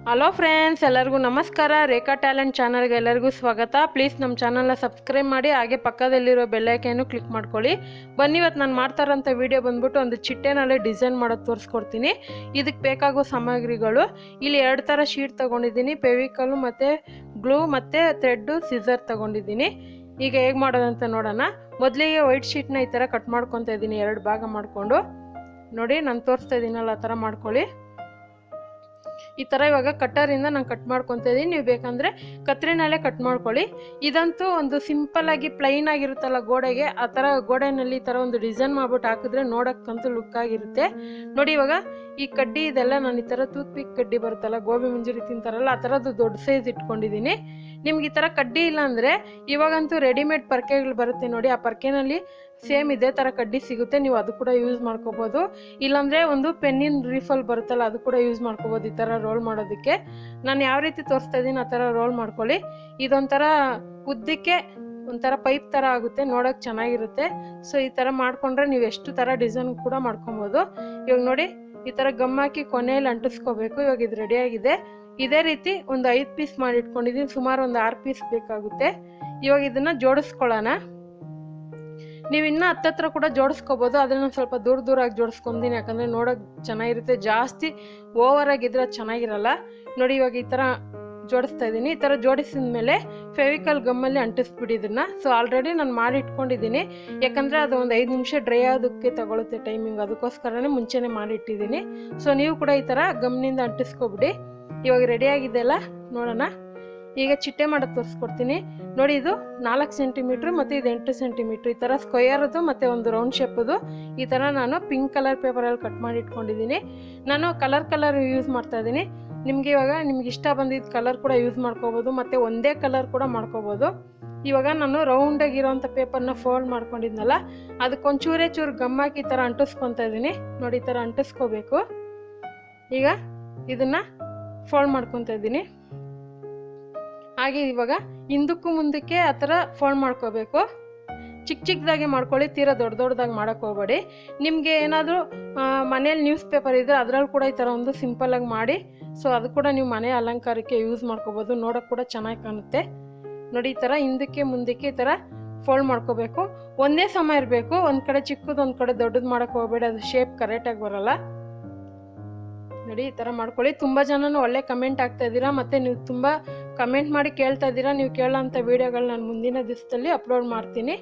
Hello friends, ಎಲ್ಲರಿಗೂ ನಮಸ್ಕಾರ. ರೇಖಾ talent ಚಾನಲ್ಗೆ ಎಲ್ಲರಿಗೂ ಸ್ವಾಗತ. ಪ್ಲೀಸ್ ನಮ್ಮ ಚಾನಲ್ನ ಸಬ್ಸ್ಕ್ರೈಬ್ ಮಾಡಿ, ಹಾಗೆ ಪಕ್ಕದಲ್ಲಿರೋ ಬೆಲ್ಲೈಕನ್ನು ಕ್ಲಿಕ್ ಮಾಡ್ಕೊಳ್ಳಿ. ಬನ್ನಿ, ಇವತ್ತು ನಾನು ಮಾಡ್ತಾರಂಥ ವಿಡಿಯೋ ಬಂದ್ಬಿಟ್ಟು ಒಂದು ಚಿಟ್ಟೆನಲ್ಲೇ ಡಿಸೈನ್ ಮಾಡೋದು ತೋರಿಸ್ಕೊಡ್ತೀನಿ. ಇದಕ್ಕೆ ಬೇಕಾಗೋ ಸಾಮಗ್ರಿಗಳು ಇಲ್ಲಿ 2 ಥರ ಶೀಟ್ ತೊಗೊಂಡಿದ್ದೀನಿ. ಫೆವಿಕಲ್ಲು ಮತ್ತು ಗ್ಲೂ ಮತ್ತು ಥ್ರೆಡ್ಡು, ಸಿಸರ್ ತೊಗೊಂಡಿದ್ದೀನಿ. ಈಗ ಹೇಗೆ ಮಾಡೋದಂತ ನೋಡೋಣ. ಮೊದಲಿಗೆ ವೈಟ್ ಶೀಟ್ನ ಈ ಥರ ಕಟ್ ಮಾಡ್ಕೊತಾ ಇದ್ದೀನಿ, 2 ಭಾಗ ಮಾಡಿಕೊಂಡು. ನೋಡಿ, ನಾನು ತೋರಿಸ್ತಾ ಇದ್ದೀನಲ್ಲ ಆ ಥರ ಮಾಡ್ಕೊಳ್ಳಿ. ಈ ಥರ ಇವಾಗ ಕಟ್ಟರಿಂದ ನಾನು ಕಟ್ ಮಾಡ್ಕೊತಾ ಇದ್ದೀನಿ. ನೀವು ಬೇಕಂದರೆ ಕತ್ರಿನಲ್ಲೇ ಕಟ್ ಮಾಡ್ಕೊಳ್ಳಿ. ಇದಂತೂ ಒಂದು ಸಿಂಪಲ್ ಆಗಿ ಪ್ಲೈನ್ ಆಗಿರುತ್ತಲ್ಲ ಗೋಡೆಗೆ, ಆ ಥರ ಗೋಡೆನಲ್ಲಿ ಈ ಥರ ಒಂದು ಡಿಸೈನ್ ಮಾಡ್ಬಿಟ್ಟು ಹಾಕಿದ್ರೆ ನೋಡೋಕ್ಕಂತೂ ಲುಕ್ ಆಗಿರುತ್ತೆ. ನೋಡಿ, ಇವಾಗ ಈ ಕಡ್ಡಿ ಇದೆಲ್ಲ ನಾನು ಈ ಥರ ಟೂತ್ ಪಿಕ್ ಕಡ್ಡಿ ಬರುತ್ತಲ್ಲ, ಗೋಬಿ ಮಂಜೂರಿ ತಿಂತಾರಲ್ಲ, ಆ ಥರದ್ದು ದೊಡ್ಡ ಸೈಜ್ ಇಟ್ಕೊಂಡಿದ್ದೀನಿ. ನಿಮ್ಗೆ ಈ ಥರ ಕಡ್ಡಿ ಇಲ್ಲ ಅಂದರೆ ಇವಾಗಂತೂ ರೆಡಿಮೇಡ್ ಪರ್ಕೆಗಳು ಬರುತ್ತೆ ನೋಡಿ, ಆ ಪರ್ಕೆನಲ್ಲಿ ಸೇಮ್ ಇದೇ ಥರ ಕಡ್ಡಿ ಸಿಗುತ್ತೆ. ನೀವು ಅದು ಕೂಡ ಯೂಸ್ ಮಾಡ್ಕೋಬೋದು. ಇಲ್ಲಾಂದರೆ ಒಂದು ಪೆನ್ನಿನ ರೀಫಲ್ ಬರುತ್ತಲ್ಲ, ಅದು ಕೂಡ ಯೂಸ್ ಮಾಡ್ಕೋಬೋದು ಈ ಥರ ರೋಲ್ ಮಾಡೋದಕ್ಕೆ. ನಾನು ಯಾವ ರೀತಿ ತೋರಿಸ್ತಾ ಇದ್ದೀನಿ ಆ ಥರ ರೋಲ್ ಮಾಡ್ಕೊಳ್ಳಿ. ಇದೊಂಥರ ಉದ್ದಕ್ಕೆ ಒಂಥರ ಪೈಪ್ ಥರ ಆಗುತ್ತೆ, ನೋಡೋಕೆ ಚೆನ್ನಾಗಿರುತ್ತೆ. ಸೊ ಈ ಥರ ಮಾಡಿಕೊಂಡ್ರೆ ನೀವು ಎಷ್ಟು ಥರ ಡಿಸೈನ್ ಕೂಡ ಮಾಡ್ಕೊಬೋದು. ಇವಾಗ ನೋಡಿ, ಈ ಥರ ಗಮ್ ಹಾಕಿ ಕೊನೆಯಲ್ಲಿ ಅಂಟಿಸ್ಕೋಬೇಕು. ಇವಾಗ ಇದು ರೆಡಿಯಾಗಿದೆ. ಇದೇ ರೀತಿ ಒಂದು 5 ಪೀಸ್ ಮಾಡಿ ಇಟ್ಕೊಂಡಿದ್ದೀನಿ. ಸುಮಾರು ಒಂದು 6 ಪೀಸ್ ಬೇಕಾಗುತ್ತೆ. ಇವಾಗ ಇದನ್ನು ಜೋಡಿಸ್ಕೊಳ್ಳೋಣ. ನೀವು ಇನ್ನೂ ಹತ್ತತ್ರ ಕೂಡ ಜೋಡಿಸ್ಕೋಬೋದು. ಅದನ್ನು ಸ್ವಲ್ಪ ದೂರಾಗಿ ಜೋಡಿಸ್ಕೊಂಡಿದ್ದೀನಿ, ಯಾಕಂದರೆ ನೋಡೋಕೆ ಚೆನ್ನಾಗಿರುತ್ತೆ. ಜಾಸ್ತಿ ಓವರ್ ಆಗಿದ್ರೆ ಚೆನ್ನಾಗಿರಲ್ಲ. ನೋಡಿ, ಇವಾಗ ಈ ಥರ ಜೋಡಿಸ್ತಾ ಇದ್ದೀನಿ. ಈ ಥರ ಜೋಡಿಸಿದ ಮೇಲೆ ಫೆವಿಕಲ್ ಗಮ್ಮಲ್ಲಿ ಅಂಟಿಸ್ಬಿಡಿ ಇದನ್ನು. ಸೊ ಆಲ್ರೆಡಿ ನಾನು ಮಾಡಿ ಇಟ್ಕೊಂಡಿದ್ದೀನಿ, ಯಾಕಂದರೆ ಅದು ಒಂದು 5 ನಿಮಿಷ ಡ್ರೈ ಆಗೋದಕ್ಕೆ ತಗೊಳುತ್ತೆ ಟೈಮಿಂಗ್. ಅದಕ್ಕೋಸ್ಕರನೇ ಮುಂಚೆನೇ ಮಾಡಿ ಇಟ್ಟಿದ್ದೀನಿ. ಸೊ ನೀವು ಕೂಡ ಈ ಥರ ಗಮ್ನಿಂದ ಅಂಟಿಸ್ಕೊಬಿಡಿ. ಇವಾಗ ರೆಡಿಯಾಗಿದೆಲ್ಲ ನೋಡೋಣ. ಈಗ ಚಿಟ್ಟೆ ಮಾಡೋದು ತೋರಿಸ್ಕೊಡ್ತೀನಿ. ನೋಡಿ, ಇದು 4 ಸೆಂಟಿಮೀಟ್ರ್ ಮತ್ತು ಇದು 8 ಸೆಂಟಿಮೀಟ್ರ್. ಈ ಥರ ಸ್ಕ್ವಯರದು ಮತ್ತು ಒಂದು ರೌಂಡ್ ಶೇಪದು ಈ ಥರ ನಾನು ಪಿಂಕ್ ಕಲರ್ ಪೇಪರಲ್ಲಿ ಕಟ್ ಮಾಡಿ ಇಟ್ಕೊಂಡಿದ್ದೀನಿ. ನಾನು ಕಲರ್ ಯೂಸ್ ಮಾಡ್ತಾ ಇದ್ದೀನಿ. ನಿಮಗೆ ಇವಾಗ ನಿಮ್ಗೆ ಇಷ್ಟ ಬಂದಿದ್ದ ಕಲರ್ ಕೂಡ ಯೂಸ್ ಮಾಡ್ಕೋಬೋದು, ಮತ್ತು ಒಂದೇ ಕಲರ್ ಕೂಡ ಮಾಡ್ಕೋಬೋದು. ಇವಾಗ ನಾನು ರೌಂಡಾಗಿರೋಂಥ ಪೇಪರ್ನ ಫೋಲ್ಡ್ ಮಾಡ್ಕೊಂಡಿದ್ನಲ್ಲ, ಅದಕ್ಕೊಂಚೂರೇ ಚೂರು ಗಮ್ ಹಾಕಿ ಈ ಥರ ಅಂಟಿಸ್ಕೊತಾ ಇದ್ದೀನಿ. ನೋಡಿ, ಈ ಥರ ಅಂಟಿಸ್ಕೋಬೇಕು. ಈಗ ಇದನ್ನು ಫೋಲ್ಡ್ ಮಾಡ್ಕೊತಾ ಇದ್ದೀನಿ. ಹಾಗೆ ಇವಾಗ ಹಿಂದಕ್ಕೂ ಮುಂದಕ್ಕೆ ಆ ಥರ ಫೋಲ್ಡ್ ಮಾಡ್ಕೋಬೇಕು. ಚಿಕ್ಕದಾಗಿ ಮಾಡ್ಕೊಳ್ಳಿ, ತೀರಾ ದೊಡ್ಡದಾಗಿ ಮಾಡೋಕ್ಕೆ ಹೋಗಬೇಡಿ. ನಿಮಗೆ ಏನಾದರೂ ಮನೇಲಿ ನ್ಯೂಸ್ ಪೇಪರ್ ಇದ್ದರೆ ಅದರಲ್ಲಿ ಕೂಡ ಈ ಥರ ಒಂದು ಸಿಂಪಲ್ಲಾಗಿ ಮಾಡಿ. ಸೊ ಅದು ಕೂಡ ನೀವು ಮನೆ ಅಲಂಕಾರಕ್ಕೆ ಯೂಸ್ ಮಾಡ್ಕೋಬೋದು, ನೋಡೋಕೆ ಕೂಡ ಚೆನ್ನಾಗಿ ಕಾಣುತ್ತೆ. ನೋಡಿ, ಈ ಥರ ಹಿಂದಕ್ಕೆ ಮುಂದಕ್ಕೆ ಈ ಥರ ಫೋಲ್ಡ್ ಮಾಡ್ಕೋಬೇಕು. ಒಂದೇ ಸಮ ಇರಬೇಕು. ಒಂದು ಕಡೆ ಚಿಕ್ಕದು ಒಂದು ಕಡೆ ದೊಡ್ಡದು ಮಾಡೋಕ್ಕೆ ಹೋಗಬೇಡಿ, ಅದು ಶೇಪ್ ಕರೆಕ್ಟಾಗಿ ಬರೋಲ್ಲ. ನೋಡಿ, ಈ ಥರ ಮಾಡ್ಕೊಳ್ಳಿ. ತುಂಬ ಜನನು ಒಳ್ಳೆ ಕಮೆಂಟ್ ಆಗ್ತಾ ಇದ್ದೀರಾ, ಮತ್ತು ನೀವು ತುಂಬ ಕಮೆಂಟ್ ಮಾಡಿ ಕೇಳ್ತಾ ಇದ್ದೀರಾ. ನೀವು ಕೇಳೋಂಥ ವೀಡಿಯೋಗಳು ನಾನು ಮುಂದಿನ ದಿವಸದಲ್ಲಿ ಅಪ್ಲೋಡ್ ಮಾಡ್ತೀನಿ.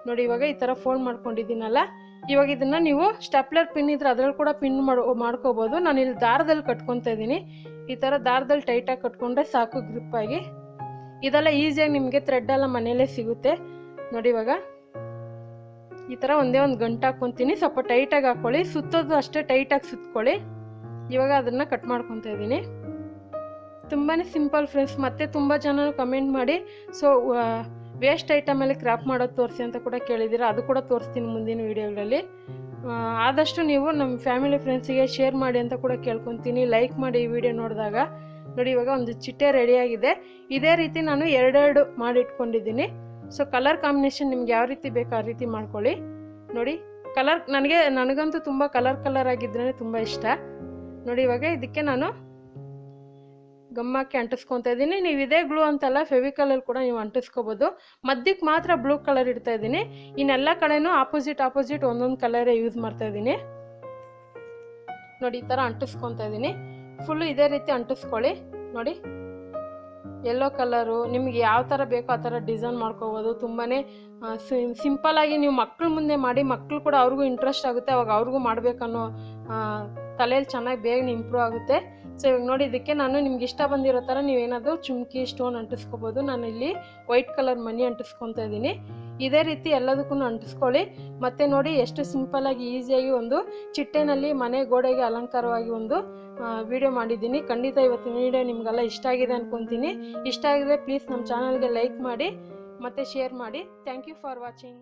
ನೋಡಿ, ಇವಾಗ ಈ ಥರ ಫೋಲ್ಡ್ ಮಾಡ್ಕೊಂಡಿದ್ದೀನಲ್ಲ, ಇವಾಗ ಇದನ್ನು ನೀವು ಸ್ಟೆಪ್ಲರ್ ಪಿನ್ ಇದ್ರೆ ಅದರಲ್ಲಿ ಕೂಡ ಪಿನ್ ಮಾಡ್ಕೋಬೋದು. ನಾನು ಇಲ್ಲಿ ದಾರದಲ್ಲಿ ಕಟ್ಕೊತಾ ಇದ್ದೀನಿ. ಈ ಥರ ದಾರದಲ್ಲಿ ಟೈಟಾಗಿ ಕಟ್ಕೊಂಡ್ರೆ ಸಾಕು, ಗ್ರಿಪ್ಪಾಗಿ. ಇದೆಲ್ಲ ಈಸಿಯಾಗಿ ನಿಮಗೆ ಥ್ರೆಡ್ಡೆಲ್ಲ ಮನೆಯಲ್ಲೇ ಸಿಗುತ್ತೆ. ನೋಡಿ, ಇವಾಗ ಈ ಥರ ಒಂದೇ ಒಂದು ಗಂಟು ಹಾಕ್ಕೊತೀನಿ. ಸ್ವಲ್ಪ ಟೈಟಾಗಿ ಹಾಕ್ಕೊಳ್ಳಿ, ಸುತ್ತೋದು ಅಷ್ಟೇ ಟೈಟಾಗಿ ಸುತ್ಕೊಳ್ಳಿ. ಇವಾಗ ಅದನ್ನು ಕಟ್ ಮಾಡ್ಕೊತಾ ಇದ್ದೀನಿ. ತುಂಬಾ ಸಿಂಪಲ್ ಫ್ರೆಂಡ್ಸ್. ಮತ್ತು ತುಂಬ ಜನ ಕಮೆಂಟ್ ಮಾಡಿ ಸೊ ವೇಸ್ಟ್ ಐಟಮಲ್ಲಿ ಕ್ರಾಫ್ಟ್ ಮಾಡೋದು ತೋರಿಸಿ ಅಂತ ಕೂಡ ಕೇಳಿದ್ದೀರಾ. ಅದು ಕೂಡ ತೋರಿಸ್ತೀನಿ ಮುಂದಿನ ವೀಡಿಯೋಗಳಲ್ಲಿ. ಆದಷ್ಟು ನೀವು ನಮ್ಮ ಫ್ಯಾಮಿಲಿ ಫ್ರೆಂಡ್ಸಿಗೆ ಶೇರ್ ಮಾಡಿ ಅಂತ ಕೂಡ ಕೇಳ್ಕೊತೀನಿ. ಲೈಕ್ ಮಾಡಿ ಈ ವಿಡಿಯೋ ನೋಡಿದಾಗ. ನೋಡಿ, ಇವಾಗ ಒಂದು ಚಿಟ್ಟೆ ರೆಡಿಯಾಗಿದೆ. ಇದೇ ರೀತಿ ನಾನು 2 ಮಾಡಿ ಇಟ್ಕೊಂಡಿದ್ದೀನಿ. ಸೊ ಕಲರ್ ಕಾಂಬಿನೇಷನ್ ನಿಮ್ಗೆ ಯಾವ ರೀತಿ ಬೇಕೋ ಆ ರೀತಿ ಮಾಡ್ಕೊಳ್ಳಿ. ನೋಡಿ, ನನಗಂತೂ ತುಂಬ ಕಲರ್ ಆಗಿದ್ರೇ ತುಂಬ ಇಷ್ಟ. ನೋಡಿ, ಇವಾಗ ಇದಕ್ಕೆ ನಾನು ಗಮ್ಮಾಕಿ ಅಂಟಿಸ್ಕೊತಾ ಇದ್ದೀನಿ. ನೀವು ಇದೇ ಗ್ಲೂ ಅಂತಲ್ಲ, ಫೆವಿಕಲಲ್ಲಿ ಕೂಡ ನೀವು ಅಂಟಿಸ್ಕೋಬೋದು. ಮಧ್ಯಕ್ಕೆ ಮಾತ್ರ ಬ್ಲೂ ಕಲರ್ ಇಡ್ತಾ ಇದ್ದೀನಿ. ಇನ್ನೆಲ್ಲ ಕಡೆನೂ ಆಪೋಸಿಟ್ ಒಂದೊಂದು ಕಲರೇ ಯೂಸ್ ಮಾಡ್ತಾ ಇದ್ದೀನಿ. ನೋಡಿ, ಈ ಥರ ಅಂಟಿಸ್ಕೊತಾ ಇದ್ದೀನಿ. ಫುಲ್ಲು ಇದೇ ರೀತಿ ಅಂಟಿಸ್ಕೊಳ್ಳಿ. ನೋಡಿ, ಯೆಲ್ಲೋ ಕಲರು ನಿಮಗೆ ಯಾವ ಥರ ಬೇಕೋ ಆ ಥರ ಡಿಸೈನ್ ಮಾಡ್ಕೋಬೋದು. ತುಂಬಾ ಸಿಂಪಲ್ಲಾಗಿ ನೀವು ಮಕ್ಕಳ ಮುಂದೆ ಮಾಡಿ, ಮಕ್ಕಳು ಕೂಡ ಅವ್ರಿಗೂ ಇಂಟ್ರೆಸ್ಟ್ ಆಗುತ್ತೆ. ಅವಾಗ ಅವ್ರಿಗೂ ಮಾಡಬೇಕನ್ನೋ ತಲೆಯಲ್ಲಿ ಚೆನ್ನಾಗಿ ಬೇಗನೆ ಇಂಪ್ರೂವ್ ಆಗುತ್ತೆ. ಸೊ ಇವಾಗ ನೋಡಿ, ಇದಕ್ಕೆ ನಾನು ನಿಮ್ಗೆ ಇಷ್ಟ ಬಂದಿರೋ ಥರ ನೀವೇನಾದರೂ ಚುಮ್ಕಿ ಸ್ಟೋನ್ ಅಂಟಿಸ್ಕೋಬೋದು. ನಾನು ಇಲ್ಲಿ ವೈಟ್ ಕಲರ್ ಮನಿ ಅಂಟಿಸ್ಕೊತಾ ಇದ್ದೀನಿ. ಇದೇ ರೀತಿ ಎಲ್ಲದಕ್ಕೂ ಅಂಟಿಸ್ಕೊಳ್ಳಿ. ಮತ್ತು ನೋಡಿ, ಎಷ್ಟು ಸಿಂಪಲ್ಲಾಗಿ ಈಸಿಯಾಗಿ ಒಂದು ಚಿಟ್ಟೆನಲ್ಲಿ ಮನೆ ಗೋಡೆಗೆ ಅಲಂಕಾರವಾಗಿ ಒಂದು ವಿಡಿಯೋ ಮಾಡಿದ್ದೀನಿ. ಖಂಡಿತ ಇವತ್ತಿನ ವಿಡಿಯೋ ನಿಮಗೆಲ್ಲ ಇಷ್ಟ ಆಗಿದೆ ಅಂದ್ಕೊತೀನಿ. ಇಷ್ಟ ಆಗಿದೆ ಪ್ಲೀಸ್ ನಮ್ಮ ಚಾನಲ್ಗೆ ಲೈಕ್ ಮಾಡಿ ಮತ್ತು ಶೇರ್ ಮಾಡಿ. Thank you for watching.